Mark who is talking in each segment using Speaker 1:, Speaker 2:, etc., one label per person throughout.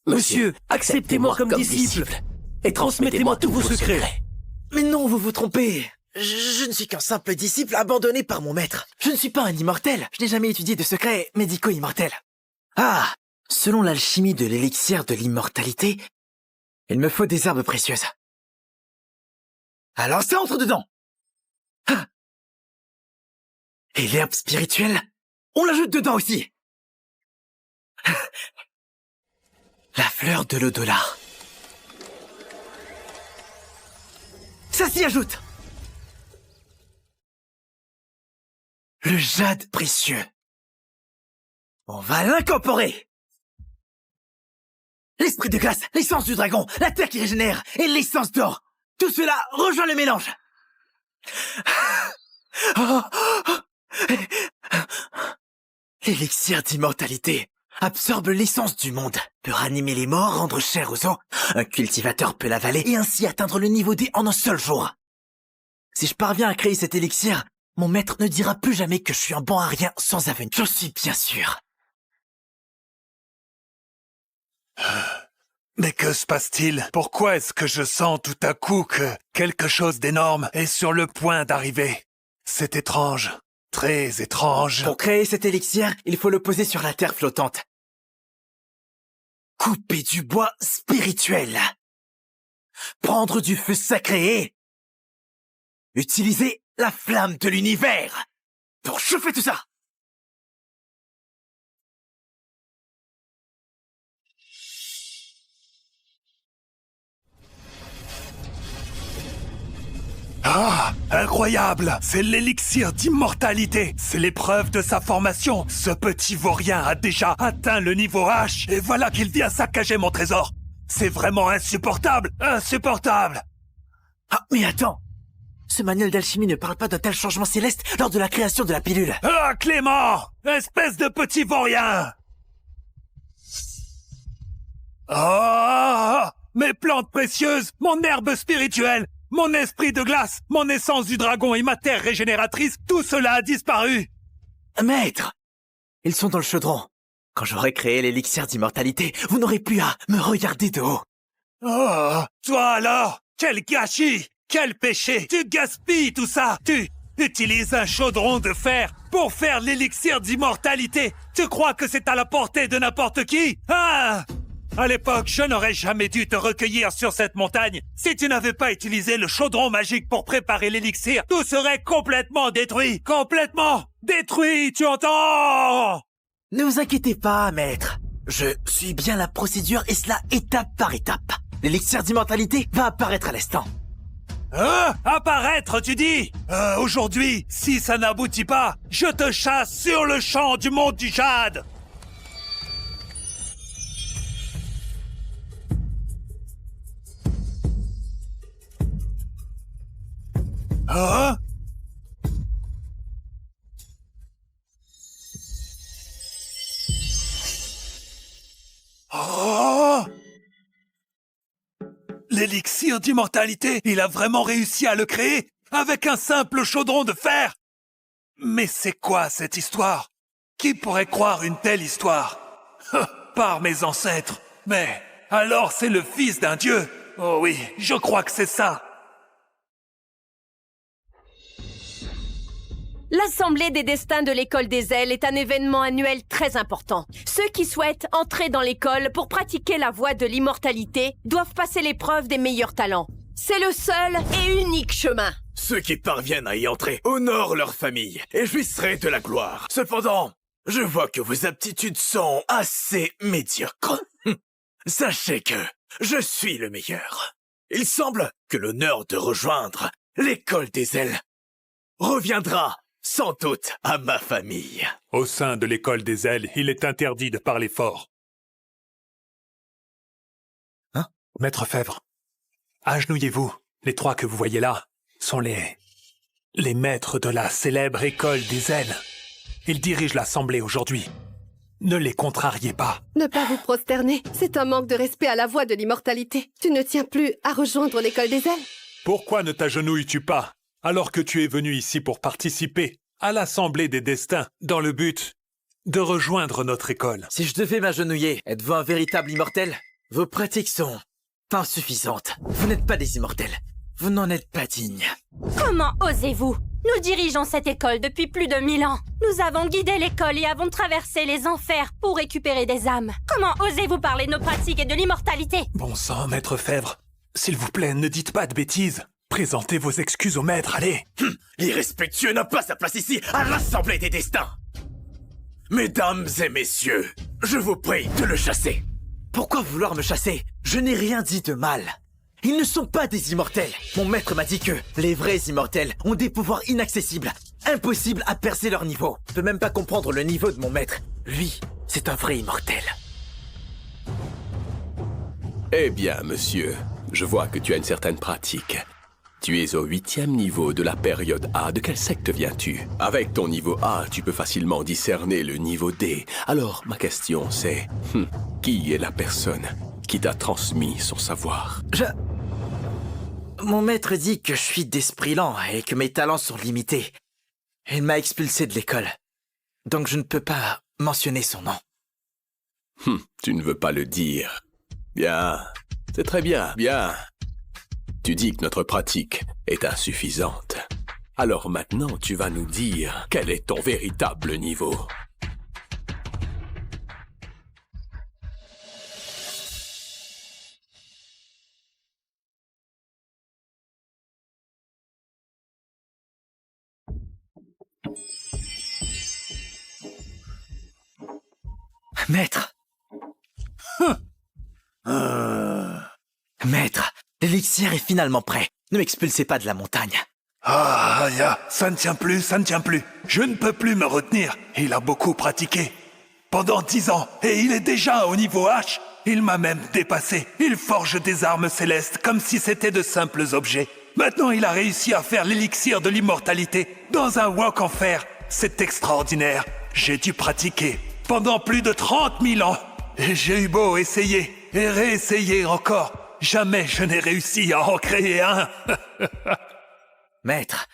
Speaker 1: Monsieur, acceptez-moi comme disciple et transmettez-moi tous vos secrets.
Speaker 2: Mais non, vous vous trompez. Je ne suis qu'un simple disciple abandonné par mon maître. Je ne suis pas un immortel. Je n'ai jamais étudié de secrets médicaux immortels. Ah, selon l'alchimie de l'élixir de l'immortalité, il me faut des herbes précieuses. Alors ça entre dedans. Ah. Et l'herbe spirituelle, on l'ajoute dedans aussi. La fleur de l'au-delà. Ça s'y ajoute. Le jade précieux. On va l'incorporer. L'esprit de glace, l'essence du dragon, la terre qui régénère et l'essence d'or. Tout cela rejoint le mélange. L'élixir d'immortalité absorbe l'essence du monde, peut ranimer les morts, rendre chair aux os. Un cultivateur peut l'avaler et ainsi atteindre le niveau D en un seul jour. Si je parviens à créer cet élixir, mon maître ne dira plus jamais que je suis un bon à rien sans avenir. Je suis bien sûr.
Speaker 3: Mais que se passe-t-il? Pourquoi est-ce que je sens tout à coup que quelque chose d'énorme est sur le point d'arriver? C'est étrange, très étrange.
Speaker 2: Pour créer cet élixir, il faut le poser sur la terre flottante. Couper du bois spirituel. Prendre du feu sacré et utiliser la flamme de l'univers pour chauffer tout ça.
Speaker 3: Ah, incroyable! C'est l'élixir d'immortalité! C'est l'épreuve de sa formation! Ce petit vaurien a déjà atteint le niveau H, et voilà qu'il vient saccager mon trésor! C'est vraiment insupportable! Insupportable!
Speaker 2: Ah, mais attends! Ce manuel d'alchimie ne parle pas d'un tel changement céleste lors de la création de la pilule.
Speaker 3: Ah, Clément! Espèce de petit vaurien! Ah! Mes plantes précieuses! Mon herbe spirituelle! Mon esprit de glace, mon essence du dragon et ma terre régénératrice, tout cela a disparu.
Speaker 2: Maître, ils sont dans le chaudron. Quand j'aurai créé l'élixir d'immortalité, vous n'aurez plus à me regarder de haut.
Speaker 3: Oh, toi alors, quel gâchis, quel péché, tu gaspilles tout ça, tu utilises un chaudron de fer pour faire l'élixir d'immortalité. Tu crois que c'est à la portée de n'importe qui? Ah! À l'époque, je n'aurais jamais dû te recueillir sur cette montagne. Si tu n'avais pas utilisé le chaudron magique pour préparer l'élixir, tout serait complètement détruit. Complètement détruit, tu entends?
Speaker 2: Ne vous inquiétez pas, maître. Je suis bien la procédure et cela étape par étape. L'élixir d'immortalité va apparaître à l'instant.
Speaker 3: Apparaître, tu dis? Aujourd'hui, si ça n'aboutit pas, je te chasse sur le champ du monde du jade. Hein? Oh! L'élixir d'immortalité, il a vraiment réussi à le créer avec un simple chaudron de fer. Mais c'est quoi cette histoire? Qui pourrait croire une telle histoire? Par mes ancêtres. Mais alors c'est le fils d'un dieu. Oh oui, je crois que c'est ça.
Speaker 4: L'Assemblée des destins de l'École des ailes est un événement annuel très important. Ceux qui souhaitent entrer dans l'école pour pratiquer la voie de l'immortalité doivent passer l'épreuve des meilleurs talents. C'est le seul et unique chemin.
Speaker 1: Ceux qui parviennent à y entrer honorent leur famille et jouisseraient de la gloire. Cependant, je vois que vos aptitudes sont assez médiocres. Sachez que je suis le meilleur. Il semble que l'honneur de rejoindre l'École des ailes reviendra sans doute à ma famille.
Speaker 3: Au sein de l'École des ailes, il est interdit de parler fort.
Speaker 2: Hein?
Speaker 3: Maître Fèvre, agenouillez-vous. Les trois que vous voyez là sont les maîtres de la célèbre École des ailes. Ils dirigent l'Assemblée aujourd'hui. Ne les contrariez pas.
Speaker 5: Ne pas vous prosterner, c'est un manque de respect à la voie de l'immortalité. Tu ne tiens plus à rejoindre l'École des ailes.
Speaker 3: Pourquoi ne t'agenouilles-tu pas alors que tu es venu ici pour participer à l'Assemblée des destins dans le but de rejoindre notre école?
Speaker 2: Si je devais m'agenouiller, êtes-vous un véritable immortel? Vos pratiques sont insuffisantes. Vous n'êtes pas des immortels. Vous n'en êtes pas dignes.
Speaker 6: Comment osez-vous? Nous dirigeons cette école depuis plus de 1000 ans. Nous avons guidé l'école et avons traversé les enfers pour récupérer des âmes. Comment osez-vous parler de nos pratiques et de l'immortalité?
Speaker 3: Bon sang, maître Fèvre. S'il vous plaît, ne dites pas de bêtises. Présentez vos excuses au maître, allez.
Speaker 1: L'irrespectueux n'a pas sa place ici à l'Assemblée des destins. Mesdames et messieurs, je vous prie de le chasser.
Speaker 2: Pourquoi vouloir me chasser? Je n'ai rien dit de mal. Ils ne sont pas des immortels. Mon maître m'a dit que les vrais immortels ont des pouvoirs inaccessibles, impossibles à percer leur niveau. Je peux même pas comprendre le niveau de mon maître. Lui, c'est un vrai immortel.
Speaker 7: Eh bien, monsieur, je vois que tu as une certaine pratique. Tu es au 8e niveau de la période A. De quelle secte viens-tu? Avec ton niveau A, tu peux facilement discerner le niveau D. Alors, ma question c'est... qui est la personne qui t'a transmis son savoir?
Speaker 2: Mon maître dit que je suis d'esprit lent et que mes talents sont limités. Il m'a expulsé de l'école. Donc je ne peux pas mentionner son nom.
Speaker 7: Tu ne veux pas le dire. Bien, c'est très bien, bien. Tu dis que notre pratique est insuffisante. Alors maintenant, tu vas nous dire quel est ton véritable niveau.
Speaker 2: Maître. Maître, l'élixir est finalement prêt. Ne m'expulsez pas de la montagne.
Speaker 3: Ah, ça ne tient plus, ça ne tient plus. Je ne peux plus me retenir. Il a beaucoup pratiqué. Pendant 10 ans, et il est déjà au niveau H. Il m'a même dépassé. Il forge des armes célestes comme si c'était de simples objets. Maintenant, il a réussi à faire l'élixir de l'immortalité dans un wok en fer. C'est extraordinaire. J'ai dû pratiquer pendant plus de 30 000 ans. Et j'ai eu beau essayer et réessayer encore. Jamais je n'ai réussi à en créer un.
Speaker 2: Maître,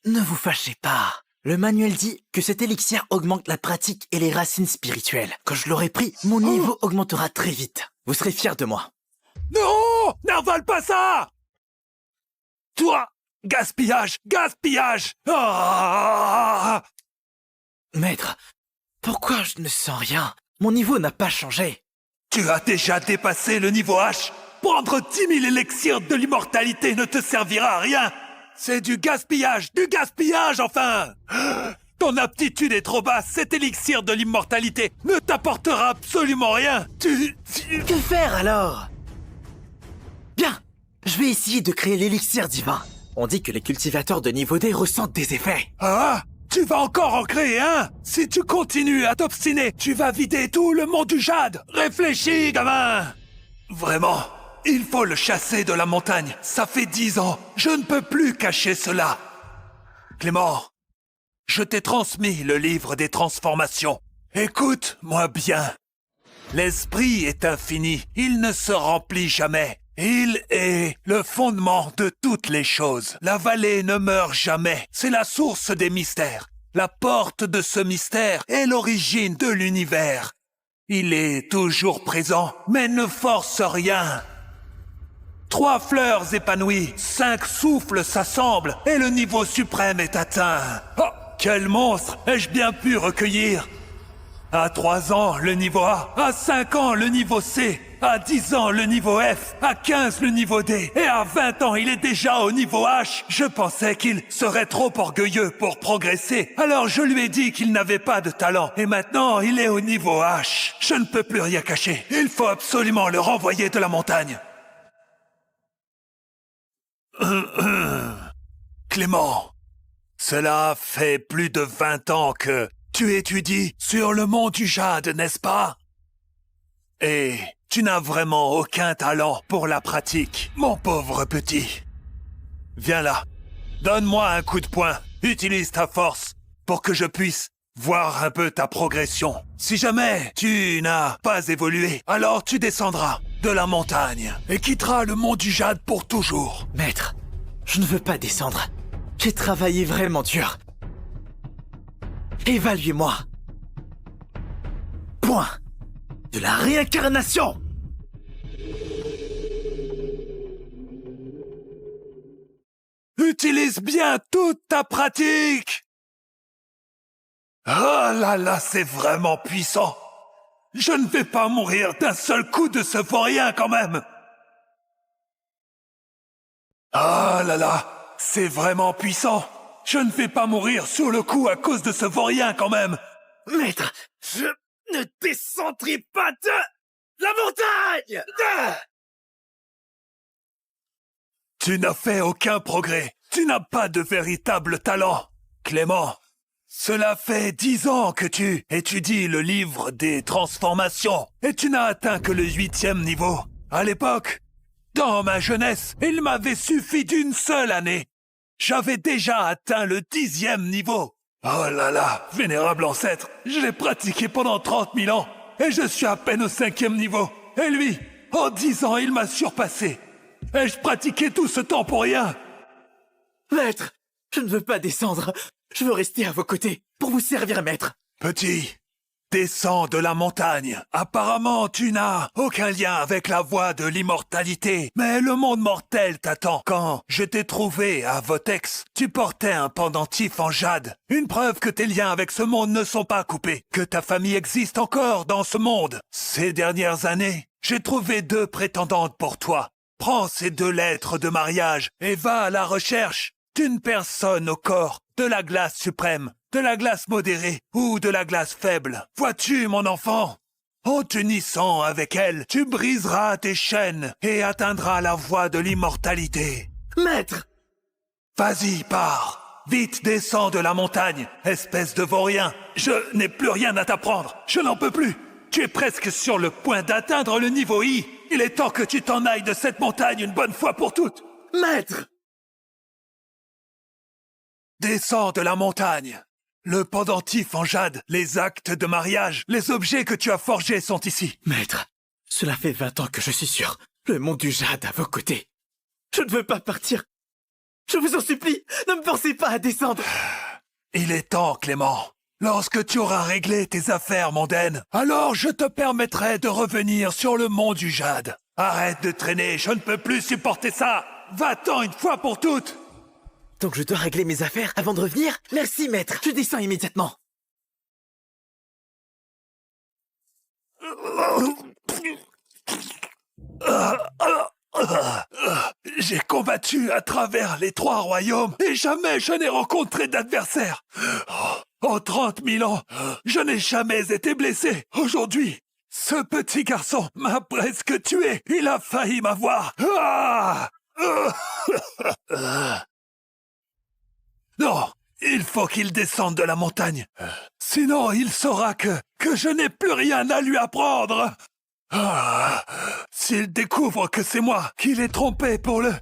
Speaker 2: ne vous fâchez pas. Le manuel dit que cet élixir augmente la pratique et les racines spirituelles. Quand je l'aurai pris, mon niveau augmentera très vite. Vous serez fiers de moi.
Speaker 3: Non! N'avale pas ça! Toi! Gaspillage! Gaspillage! Ah!
Speaker 2: Maître, pourquoi je ne sens rien? Mon niveau n'a pas changé.
Speaker 3: Tu as déjà dépassé le niveau H. Prendre 10 000 élixirs de l'immortalité ne te servira à rien. C'est du gaspillage enfin. Ton aptitude est trop basse. Cet élixir de l'immortalité ne t'apportera absolument rien.
Speaker 2: Que faire alors? Bien, je vais essayer de créer l'élixir divin. On dit que les cultivateurs de niveau D ressentent des effets.
Speaker 3: Ah! Tu vas encore en créer un? Si tu continues à t'obstiner, tu vas vider tout le monde du jade. Réfléchis, gamin. Vraiment, il faut le chasser de la montagne. Ça fait 10 ans. Je ne peux plus cacher cela. Clément, je t'ai transmis le livre des transformations. Écoute-moi bien. L'esprit est infini. Il ne se remplit jamais. Il est le fondement de toutes les choses. La vallée ne meurt jamais. C'est la source des mystères. La porte de ce mystère est l'origine de l'univers. Il est toujours présent, mais ne force rien. 3 fleurs épanouies, 5 souffles s'assemblent et le niveau suprême est atteint. Oh, quel monstre ai-je bien pu recueillir? À 3 ans, le niveau A. À 5 ans, le niveau C. À 10 ans, le niveau F. À 15, le niveau D. Et à 20 ans, il est déjà au niveau H. Je pensais qu'il serait trop orgueilleux pour progresser. Alors je lui ai dit qu'il n'avait pas de talent. Et maintenant, il est au niveau H. Je ne peux plus rien cacher. Il faut absolument le renvoyer de la montagne. Clément, cela fait plus de 20 ans que tu étudies sur le mont du Jade, n'est-ce pas? Et tu n'as vraiment aucun talent pour la pratique, mon pauvre petit. Viens là, donne-moi un coup de poing, utilise ta force pour que je puisse voir un peu ta progression. Si jamais tu n'as pas évolué, alors tu descendras de la montagne et quitteras le mont du Jade pour toujours.
Speaker 2: Maître, je ne veux pas descendre. J'ai travaillé vraiment dur. Évaluez-moi. Point de la réincarnation.
Speaker 3: Utilise bien toute ta pratique. Oh là là, c'est vraiment puissant. Je ne vais pas mourir d'un seul coup de ce vaurien quand même. Oh là là, c'est vraiment puissant. Je ne vais pas mourir sur le coup à cause de ce vaurien quand même.
Speaker 2: Maître, je ne descendrai pas de la montagne!
Speaker 3: Tu n'as fait aucun progrès. Tu n'as pas de véritable talent. Clément, cela fait 10 ans que tu étudies le livre des transformations et tu n'as atteint que le 8e niveau. À l'époque, dans ma jeunesse, il m'avait suffi d'une seule année. J'avais déjà atteint le 10e niveau. Oh là là, vénérable ancêtre, je l'ai pratiqué pendant 30 000 ans et je suis à peine au 5e niveau. Et lui, en 10 ans, il m'a surpassé. Ai-je pratiqué tout ce temps pour rien?
Speaker 2: Maître, je ne veux pas descendre. Je veux rester à vos côtés pour vous servir, maître.
Speaker 3: Petit, descends de la montagne. Apparemment, tu n'as aucun lien avec la voie de l'immortalité. Mais le monde mortel t'attend. Quand je t'ai trouvé à Votex, tu portais un pendentif en jade. Une preuve que tes liens avec ce monde ne sont pas coupés. Que ta famille existe encore dans ce monde. Ces dernières années, j'ai trouvé 2 prétendantes pour toi. Prends ces 2 lettres de mariage et va à la recherche d'une personne au corps de la glace suprême, de la glace modérée ou de la glace faible. Vois-tu, mon enfant? En t'unissant avec elle, tu briseras tes chaînes et atteindras la voie de l'immortalité.
Speaker 2: Maître!
Speaker 3: Vas-y, pars. Vite, descends de la montagne, espèce de vaurien. Je n'ai plus rien à t'apprendre. Je n'en peux plus. Tu es presque sur le point d'atteindre le niveau I. Il est temps que tu t'en ailles de cette montagne une bonne fois pour toutes.
Speaker 2: Maître!
Speaker 3: Descends de la montagne. Le pendentif en jade, les actes de mariage, les objets que tu as forgés sont ici.
Speaker 2: Maître, cela fait 20 ans que je suis sur le mont du Jade à vos côtés. Je ne veux pas partir. Je vous en supplie, ne me forcez pas à descendre.
Speaker 3: Il est temps, Clément. Lorsque tu auras réglé tes affaires mondaines, alors je te permettrai de revenir sur le mont du Jade. Arrête de traîner, je ne peux plus supporter ça. Va-t'en une fois pour toutes.
Speaker 2: Donc je dois régler mes affaires avant de revenir? Merci, maître. Je descends immédiatement.
Speaker 3: J'ai combattu à travers les 3 royaumes et jamais je n'ai rencontré d'adversaire. En 30 000 ans, je n'ai jamais été blessé. Aujourd'hui, ce petit garçon m'a presque tué. Il a failli m'avoir. Ah! Non, il faut qu'il descende de la montagne. Sinon, il saura que je n'ai plus rien à lui apprendre. Ah, s'il découvre que c'est moi qui l'ai trompé pour le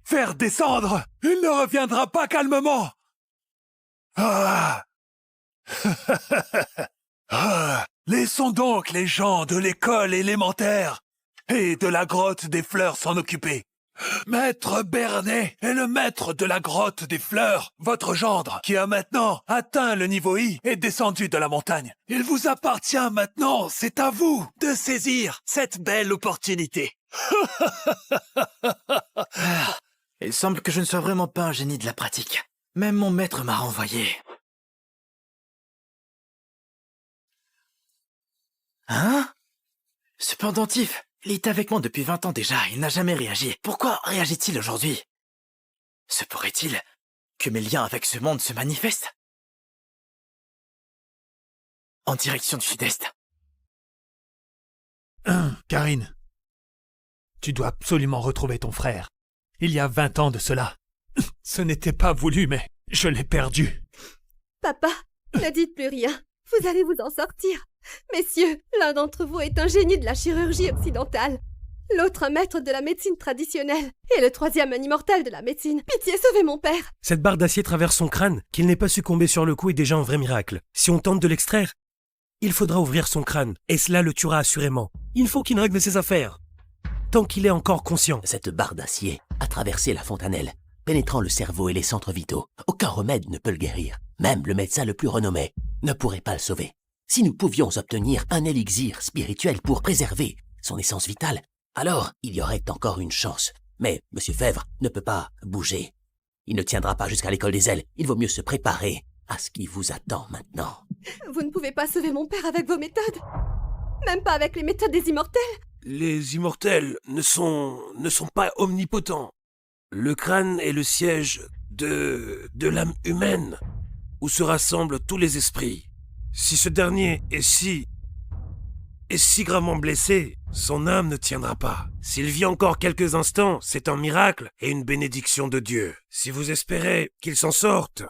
Speaker 3: faire descendre, il ne reviendra pas calmement. Ah. Ah. Laissons donc les gens de l'école élémentaire et de la grotte des fleurs s'en occuper. Maître Bernet est le maître de la grotte des fleurs, votre gendre, qui a maintenant atteint le niveau I et descendu de la montagne. Il vous appartient maintenant, c'est à vous de saisir cette belle opportunité.
Speaker 2: Il semble que je ne sois vraiment pas un génie de la pratique. Même mon maître m'a renvoyé. Hein? Ce pendentif, il est avec moi depuis 20 ans déjà, il n'a jamais réagi. Pourquoi réagit-il aujourd'hui? Se pourrait-il que mes liens avec ce monde se manifestent? En direction du sud-est.
Speaker 3: Karine, tu dois absolument retrouver ton frère. Il y a 20 ans de cela. Ce n'était pas voulu, mais je l'ai perdu.
Speaker 5: Papa, ne dites plus rien. Vous allez vous en sortir. Messieurs, l'un d'entre vous est un génie de la chirurgie occidentale. L'autre un maître de la médecine traditionnelle. Et le 3e un immortel de la médecine. Pitié, sauvez mon père.
Speaker 8: Cette barre d'acier traverse son crâne. Qu'il n'ait pas succombé sur le coup est déjà un vrai miracle. Si on tente de l'extraire, il faudra ouvrir son crâne. Et cela le tuera assurément. Il faut qu'il règle ses affaires. Tant qu'il est encore conscient.
Speaker 9: Cette barre d'acier a traversé la fontanelle, pénétrant le cerveau et les centres vitaux. Aucun remède ne peut le guérir. Même le médecin le plus renommé ne pourrait pas le sauver. Si nous pouvions obtenir un élixir spirituel pour préserver son essence vitale, alors il y aurait encore une chance. Mais M. Fèvre ne peut pas bouger. Il ne tiendra pas jusqu'à l'école des ailes. Il vaut mieux se préparer à ce qui vous attend maintenant.
Speaker 5: Vous ne pouvez pas sauver mon père avec vos méthodes. Même pas avec les méthodes des immortels.
Speaker 8: Les immortels ne sont pas omnipotents. Le crâne est le siège de l'âme humaine, où se rassemblent tous les esprits. Si ce dernier est si gravement blessé, son âme ne tiendra pas. S'il vit encore quelques instants, c'est un miracle et une bénédiction de Dieu. Si vous espérez qu'il s'en sorte...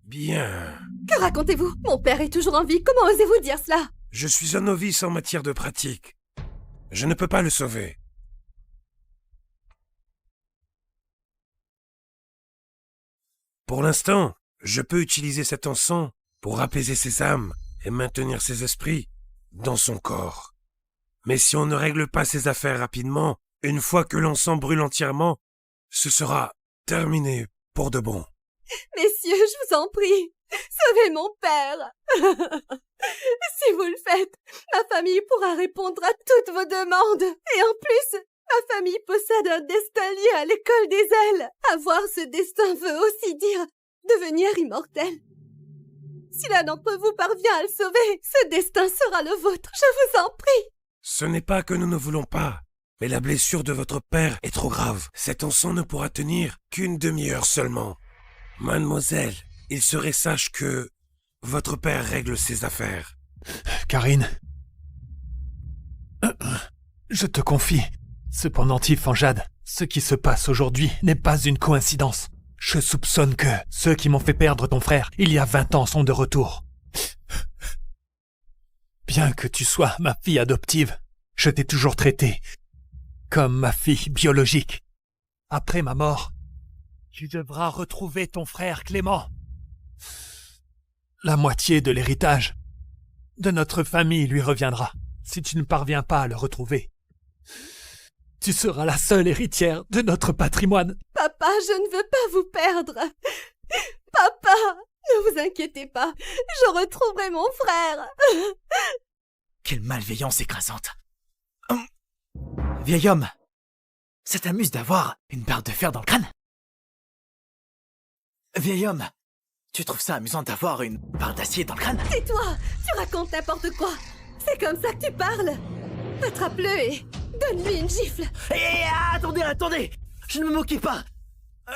Speaker 8: Bien...
Speaker 5: Que racontez-vous? Mon père est toujours en vie, comment osez-vous dire cela?
Speaker 8: Je suis un novice en matière de pratique. Je ne peux pas le sauver. Pour l'instant, je peux utiliser cet encens pour apaiser ses âmes et maintenir ses esprits dans son corps. Mais si on ne règle pas ses affaires rapidement, une fois que l'encens brûle entièrement, ce sera terminé pour de bon.
Speaker 5: Messieurs, je vous en prie, sauvez mon père. Si vous le faites, ma famille pourra répondre à toutes vos demandes. Et en plus, ma famille possède un destin lié à l'école des ailes. Avoir ce destin veut aussi dire devenir immortel. Si l'un d'entre vous parvient à le sauver, ce destin sera le vôtre, je vous en prie.
Speaker 8: Ce n'est pas que nous ne voulons pas, mais la blessure de votre père est trop grave. Cet encens ne pourra tenir qu'une demi-heure seulement. Mademoiselle, il serait sage que votre père règle ses affaires.
Speaker 3: Karine, je te confie, ce pendentif en jade, ce qui se passe aujourd'hui n'est pas une coïncidence. Je soupçonne que ceux qui m'ont fait perdre ton frère il y a 20 ans sont de retour. Bien que tu sois ma fille adoptive, je t'ai toujours traitée comme ma fille biologique. Après ma mort, tu devras retrouver ton frère Clément. La moitié de l'héritage de notre famille lui reviendra si tu ne parviens pas à le retrouver. Tu seras la seule héritière de notre patrimoine.
Speaker 5: Papa, je ne veux pas vous perdre. Papa, ne vous inquiétez pas, je retrouverai mon frère.
Speaker 2: Quelle malveillance écrasante. Vieil homme, ça t'amuse d'avoir une barre de fer dans le crâne? Vieil homme, tu trouves ça amusant d'avoir une barre d'acier dans le crâne?
Speaker 5: Tais-toi, tu racontes n'importe quoi. C'est comme ça que tu parles. Attrape-le et donne-lui une gifle.
Speaker 2: Hé, attendez, je ne me moquais pas.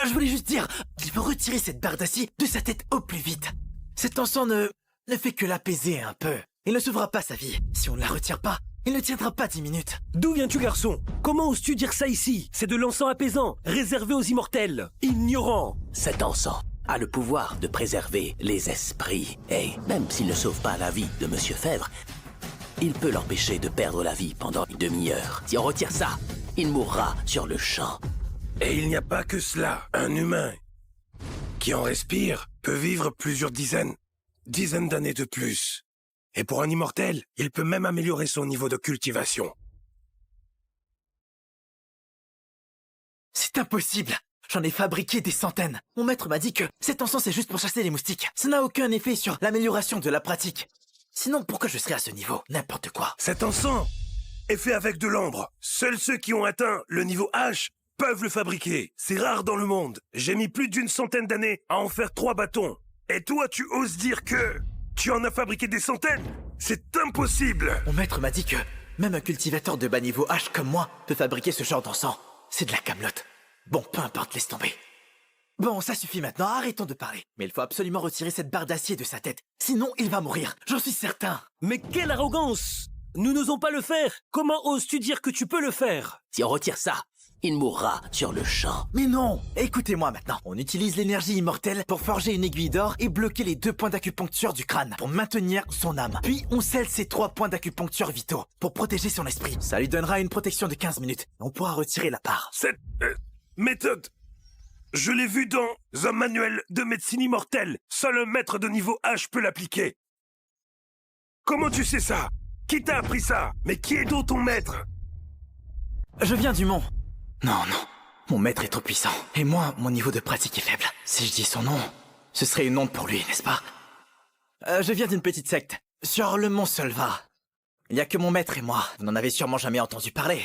Speaker 2: Je voulais juste dire qu'il faut retirer cette barre d'acier de sa tête au plus vite. Cet encens ne fait que l'apaiser un peu. Il ne sauvera pas sa vie. Si on ne la retire pas, il ne tiendra pas 10 minutes.
Speaker 8: D'où viens-tu, garçon? Comment oses-tu dire ça ici? C'est de l'encens apaisant, réservé aux immortels. Ignorant!
Speaker 9: Cet encens a le pouvoir de préserver les esprits. Et même s'il ne sauve pas la vie de Monsieur Fèvre, il peut l'empêcher de perdre la vie pendant une demi-heure. Si on retire ça, il mourra sur le champ.
Speaker 8: Et il n'y a pas que cela. Un humain qui en respire peut vivre plusieurs dizaines d'années de plus. Et pour un immortel, il peut même améliorer son niveau de cultivation.
Speaker 2: C'est impossible. J'en ai fabriqué des centaines. Mon maître m'a dit que cet encens c'est juste pour chasser les moustiques. Ça n'a aucun effet sur l'amélioration de la pratique. Sinon, pourquoi je serais à ce niveau? N'importe quoi.
Speaker 8: Cet encens est fait avec de l'ambre. Seuls ceux qui ont atteint le niveau H peuvent le fabriquer. C'est rare dans le monde. J'ai mis plus d'une centaine d'années à en faire 3 bâtons. Et toi, tu oses dire que tu en as fabriqué des centaines? C'est impossible.
Speaker 2: Mon maître m'a dit que même un cultivateur de bas niveau H comme moi peut fabriquer ce genre d'encens. C'est de la camelote. Bon, peu importe, laisse tomber. Bon, ça suffit maintenant, arrêtons de parler. Mais il faut absolument retirer cette barre d'acier de sa tête. Sinon, il va mourir, j'en suis certain.
Speaker 8: Mais quelle arrogance! Nous n'osons pas le faire. Comment oses-tu dire que tu peux le faire?
Speaker 9: Si on retire ça, il mourra sur le champ.
Speaker 2: Mais non! Écoutez-moi maintenant. On utilise l'énergie immortelle pour forger une aiguille d'or et bloquer les 2 points d'acupuncture du crâne pour maintenir son âme. Puis on scelle ces 3 points d'acupuncture vitaux pour protéger son esprit. Ça lui donnera une protection de 15 minutes. On pourra retirer la barre.
Speaker 8: Cette méthode, je l'ai vue dans un manuel de médecine immortelle. Seul un maître de niveau H peut l'appliquer. Comment tu sais ça? Qui t'a appris ça? Mais qui est donc ton maître?
Speaker 2: Je viens du mont. Non. Mon maître est trop puissant. Et moi, mon niveau de pratique est faible. Si je dis son nom, ce serait une honte pour lui, n'est-ce pas? Je viens d'une petite secte, sur le mont Solva. Il n'y a que mon maître et moi. Vous n'en avez sûrement jamais entendu parler.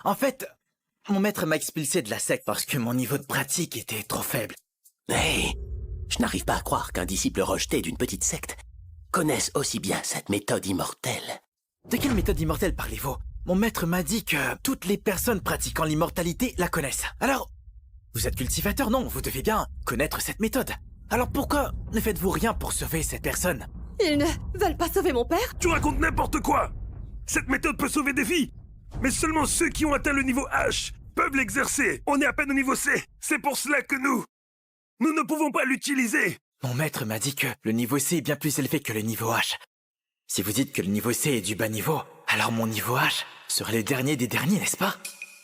Speaker 2: En fait, mon maître m'a expulsé de la secte parce que mon niveau de pratique était trop faible.
Speaker 9: Hey, je n'arrive pas à croire qu'un disciple rejeté d'une petite secte connaisse aussi bien cette méthode immortelle.
Speaker 2: De quelle méthode immortelle parlez-vous? Mon maître m'a dit que toutes les personnes pratiquant l'immortalité la connaissent. Alors, vous êtes cultivateur, non? Vous devez bien connaître cette méthode. Alors pourquoi ne faites-vous rien pour sauver cette personne?
Speaker 5: Ils ne veulent pas sauver mon père?
Speaker 3: Tu racontes n'importe quoi! Cette méthode peut sauver des vies! Mais seulement ceux qui ont atteint le niveau H peuvent l'exercer. On est à peine au niveau C. C'est pour cela que nous ne pouvons pas l'utiliser.
Speaker 2: Mon maître m'a dit que le niveau C est bien plus élevé que le niveau H. Si vous dites que le niveau C est du bas niveau, alors mon niveau H serait le dernier des derniers, n'est-ce pas?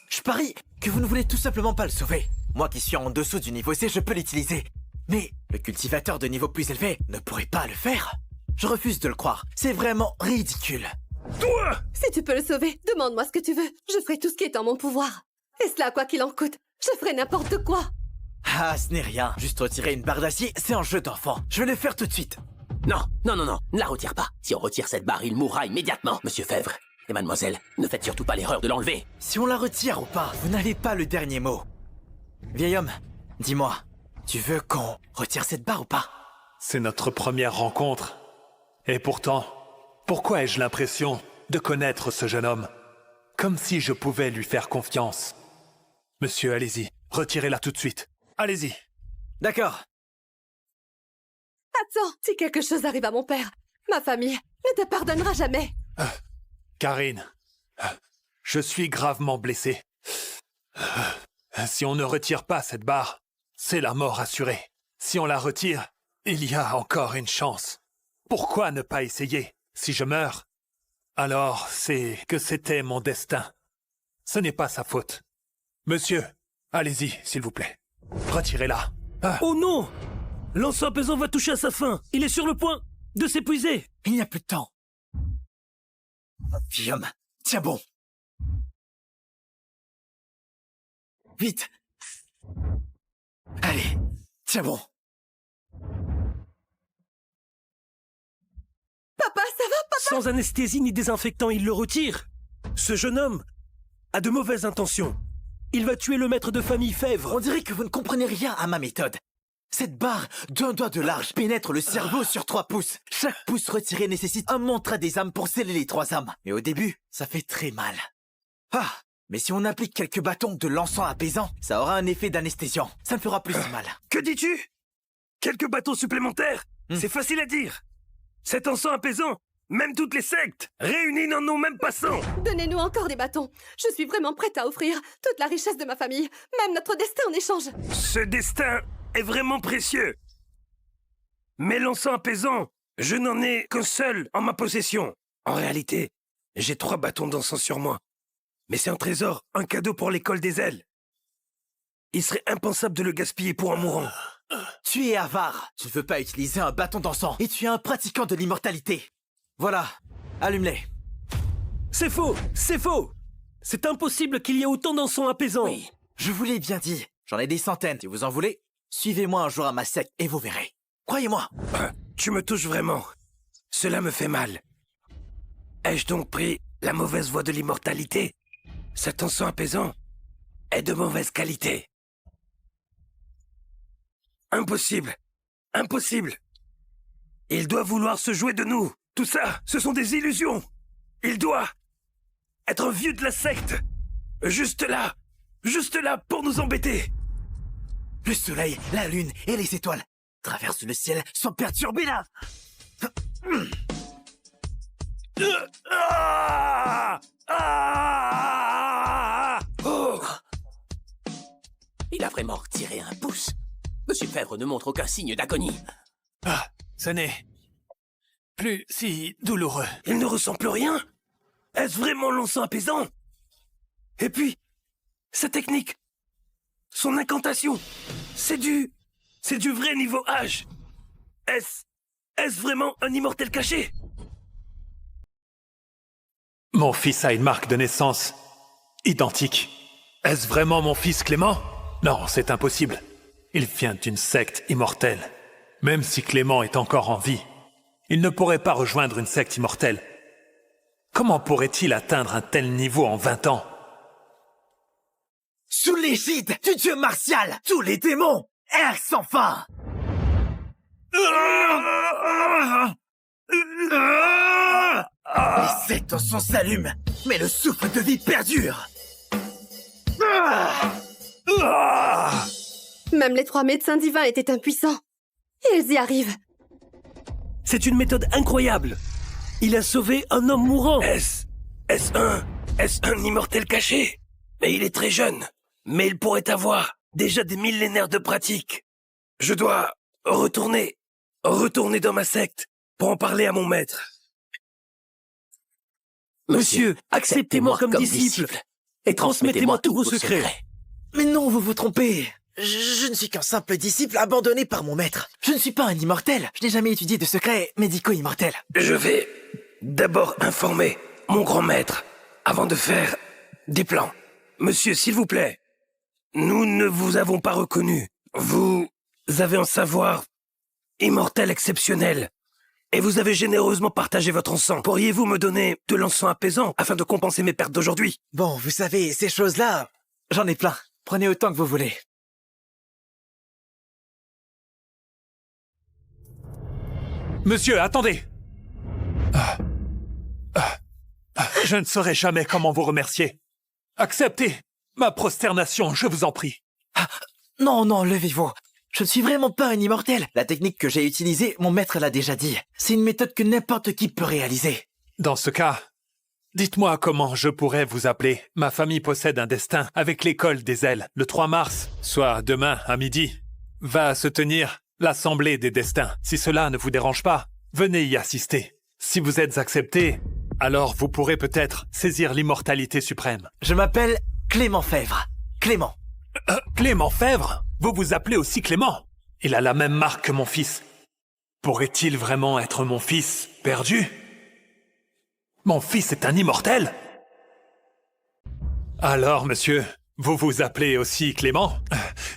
Speaker 2: Je parie que vous ne voulez tout simplement pas le sauver. Moi qui suis en dessous du niveau C, je peux l'utiliser. Mais le cultivateur de niveau plus élevé ne pourrait pas le faire. Je refuse de le croire. C'est vraiment ridicule.
Speaker 3: Toi!
Speaker 5: Si tu peux le sauver, demande-moi ce que tu veux. Je ferai tout ce qui est en mon pouvoir. Et cela, quoi qu'il en coûte, je ferai n'importe quoi.
Speaker 2: Ah, ce n'est rien. Juste retirer une barre d'acier, c'est un jeu d'enfant. Je vais le faire tout de suite.
Speaker 9: Non, ne la retire pas. Si on retire cette barre, il mourra immédiatement. Monsieur Fèvre et mademoiselle, ne faites surtout pas l'erreur de l'enlever.
Speaker 2: Si on la retire ou pas, vous n'avez pas le dernier mot. Vieil homme, dis-moi, tu veux qu'on retire cette barre ou pas?
Speaker 3: C'est notre première rencontre. Et pourtant, pourquoi ai-je l'impression de connaître ce jeune homme? Comme si je pouvais lui faire confiance. Monsieur, allez-y, retirez-la tout de suite. Allez-y.
Speaker 2: D'accord.
Speaker 5: Attends, si quelque chose arrive à mon père, ma famille ne te pardonnera jamais.
Speaker 3: Karine, je suis gravement blessé. Si on ne retire pas cette barre, c'est la mort assurée. Si on la retire, il y a encore une chance. Pourquoi ne pas essayer? Si je meurs, alors c'est que c'était mon destin. Ce n'est pas sa faute. Monsieur, allez-y, s'il vous plaît. Retirez-la.
Speaker 8: Oh non! L'encens apaisant va toucher à sa fin. Il est sur le point de s'épuiser.
Speaker 2: Il n'y a plus de temps. Vieil homme, tiens bon. Vite. Allez, tiens bon.
Speaker 5: Papa, ça va, papa?
Speaker 8: Sans anesthésie ni désinfectant, il le retire. Ce jeune homme a de mauvaises intentions. Il va tuer le maître de famille Fèvre.
Speaker 2: On dirait que vous ne comprenez rien à ma méthode. Cette barre d'un doigt de large pénètre le cerveau sur 3 pouces. Chaque pouce retiré nécessite un mantra des âmes pour sceller les 3 âmes. Mais au début, ça fait très mal. Ah, mais si on applique quelques bâtons de l'encens apaisant, ça aura un effet d'anesthésiant. Ça ne fera plus si mal.
Speaker 3: Que dis-tu? Quelques bâtons supplémentaires? C'est facile à dire. Cet encens apaisant, même toutes les sectes réunies n'en ont même pas 100.
Speaker 5: Donnez-nous encore des bâtons. Je suis vraiment prête à offrir toute la richesse de ma famille, même notre destin en échange.
Speaker 3: Ce destin est vraiment précieux. Mais l'encens apaisant, je n'en ai qu'un seul en ma possession. En réalité, j'ai 3 bâtons d'encens sur moi. Mais c'est un trésor, un cadeau pour l'école des ailes. Il serait impensable de le gaspiller pour un mourant.
Speaker 2: Tu es avare. Tu ne veux pas utiliser un bâton d'encens. Et tu es un pratiquant de l'immortalité. Voilà, allume-les.
Speaker 8: C'est faux! C'est faux! C'est impossible qu'il y ait autant d'encens apaisants.
Speaker 2: Oui, je vous l'ai bien dit. J'en ai des centaines. Si vous en voulez, suivez-moi un jour à ma secte et vous verrez. Croyez-moi.
Speaker 3: Tu me touches vraiment. Cela me fait mal. Ai-je donc pris la mauvaise voie de l'immortalité? Cet encens apaisant est de mauvaise qualité. Impossible. Impossible. Il doit vouloir se jouer de nous. Tout ça, ce sont des illusions. Il doit être un vieux de la secte. Juste là pour nous embêter.
Speaker 2: Le soleil, la lune et les étoiles traversent le ciel sans perturber la...
Speaker 3: Oh!
Speaker 9: Il a vraiment retiré un pouce. Monsieur Fèvre ne montre aucun signe d'agonie.
Speaker 3: Ce n'est plus si douloureux. Il ne ressent plus rien? Est-ce vraiment l'encens apaisant? Et puis, sa technique, son incantation, c'est du vrai niveau H. Est-ce vraiment un immortel caché? Mon fils a une marque de naissance identique. Est-ce vraiment mon fils Clément? Non, c'est impossible. Il vient d'une secte immortelle. Même si Clément est encore en vie, il ne pourrait pas rejoindre une secte immortelle. Comment pourrait-il atteindre un tel niveau en 20 ans?
Speaker 2: Sous l'égide du dieu martial, tous les démons errent sans fin. Les 7 encens s'allument, mais le souffle de vie perdure.
Speaker 5: Même les 3 médecins divins étaient impuissants. Ils y arrivent.
Speaker 8: C'est une méthode incroyable. Il a sauvé un homme mourant.
Speaker 3: Est-ce un immortel caché? Mais il est très jeune. Mais il pourrait avoir déjà des millénaires de pratique. Je dois retourner dans ma secte pour en parler à mon maître.
Speaker 8: Monsieur, acceptez-moi comme disciple et transmettez-moi tous vos secrets.
Speaker 2: Mais non, vous vous trompez. Je ne suis qu'un simple disciple abandonné par mon maître. Je ne suis pas un immortel. Je n'ai jamais étudié de secrets médicaux immortels.
Speaker 3: Je vais d'abord informer mon grand maître avant de faire des plans. Monsieur, s'il vous plaît, nous ne vous avons pas reconnu. Vous avez un savoir immortel exceptionnel. Et vous avez généreusement partagé votre encens. Pourriez-vous me donner de l'encens apaisant afin de compenser mes pertes d'aujourd'hui?
Speaker 2: Bon, vous savez, ces choses-là, j'en ai plein. Prenez autant que vous voulez.
Speaker 3: Monsieur, attendez! Je ne saurais jamais comment vous remercier. Acceptez ma prosternation, je vous en prie.
Speaker 2: Non, levez-vous. Je ne suis vraiment pas un immortel. La technique que j'ai utilisée, mon maître l'a déjà dit. C'est une méthode que n'importe qui peut réaliser.
Speaker 3: Dans ce cas, dites-moi comment je pourrais vous appeler. Ma famille possède un destin avec l'école des ailes. Le 3 mars, soit demain à midi, va se tenir l'Assemblée des destins. Si cela ne vous dérange pas, venez y assister. Si vous êtes accepté, alors vous pourrez peut-être saisir l'immortalité suprême.
Speaker 2: Je m'appelle Clément Fèvre. Clément.
Speaker 3: Clément Fèvre? Vous vous appelez aussi Clément? Il a la même marque que mon fils. Pourrait-il vraiment être mon fils perdu? Mon fils est un immortel? Alors, monsieur, vous vous appelez aussi Clément?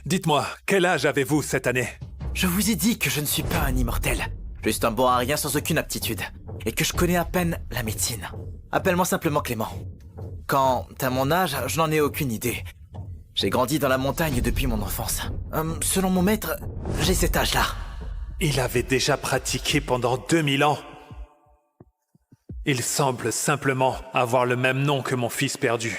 Speaker 3: Dites-moi, quel âge avez-vous cette année?
Speaker 2: Je vous ai dit que je ne suis pas un immortel. Juste un bon à rien sans aucune aptitude. Et que je connais à peine la médecine. Appelle-moi simplement Clément. Quant à mon âge, je n'en ai aucune idée. J'ai grandi dans la montagne depuis mon enfance. Selon mon maître, j'ai cet âge-là.
Speaker 3: Il avait déjà pratiqué pendant 2000 ans. Il semble simplement avoir le même nom que mon fils perdu.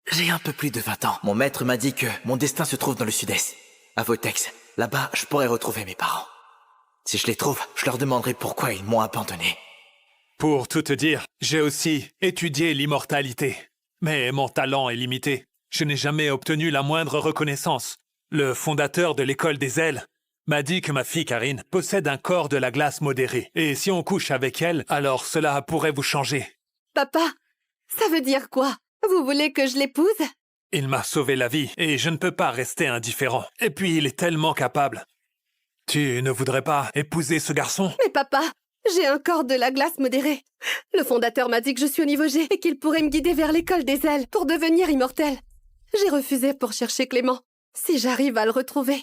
Speaker 2: J'ai un peu plus de 20 ans. Mon maître m'a dit que mon destin se trouve dans le sud-est, à Votex. Là-bas, je pourrais retrouver mes parents. Si je les trouve, je leur demanderai pourquoi ils m'ont abandonné.
Speaker 3: Pour tout te dire, j'ai aussi étudié l'immortalité. Mais mon talent est limité. Je n'ai jamais obtenu la moindre reconnaissance. Le fondateur de l'école des ailes m'a dit que ma fille Karine possède un corps de la glace modéré. Et si on couche avec elle, alors cela pourrait vous changer.
Speaker 5: Papa, ça veut dire quoi? Vous voulez que je l'épouse?
Speaker 3: Il m'a sauvé la vie et je ne peux pas rester indifférent. Et puis il est tellement capable. Tu ne voudrais pas épouser ce garçon?
Speaker 5: Mais papa, j'ai un corps de la glace modéré. Le fondateur m'a dit que je suis au niveau G et qu'il pourrait me guider vers l'école des ailes pour devenir immortel. J'ai refusé pour chercher Clément. Si j'arrive à le retrouver,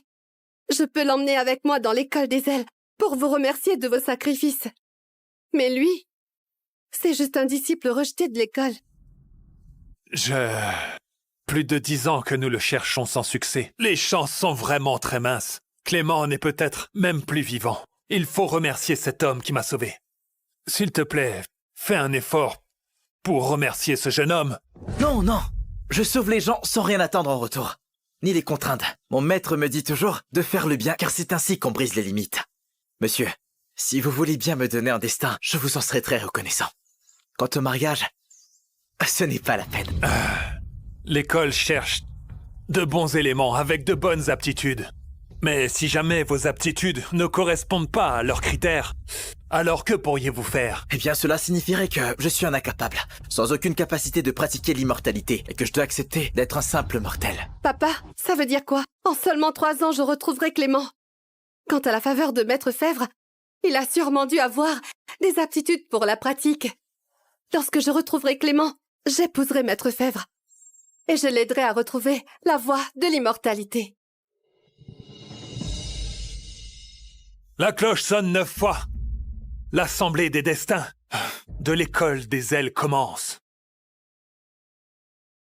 Speaker 5: je peux l'emmener avec moi dans l'école des ailes pour vous remercier de vos sacrifices. Mais lui, c'est juste un disciple rejeté de l'école.
Speaker 3: Plus de 10 ans que nous le cherchons sans succès. Les chances sont vraiment très minces. Clément n'est peut-être même plus vivant. Il faut remercier cet homme qui m'a sauvé. S'il te plaît, fais un effort pour remercier ce jeune homme.
Speaker 2: Non. Je sauve les gens sans rien attendre en retour. Ni les contraindre. Mon maître me dit toujours de faire le bien car c'est ainsi qu'on brise les limites. Monsieur, si vous voulez bien me donner un destin, je vous en serai très reconnaissant. Quant au mariage, ce n'est pas la peine.
Speaker 3: L'école cherche de bons éléments avec de bonnes aptitudes. Mais si jamais vos aptitudes ne correspondent pas à leurs critères, alors que pourriez-vous faire?
Speaker 2: Eh bien, cela signifierait que je suis un incapable, sans aucune capacité de pratiquer l'immortalité, et que je dois accepter d'être un simple mortel.
Speaker 5: Papa, ça veut dire quoi? En seulement 3 ans, je retrouverai Clément. Quant à la faveur de Maître Fèvre, il a sûrement dû avoir des aptitudes pour la pratique. Lorsque je retrouverai Clément, j'épouserai Maître Fèvre. Et je l'aiderai à retrouver la voie de l'immortalité.
Speaker 3: La cloche sonne 9 fois. L'assemblée des destins de l'école des ailes commence.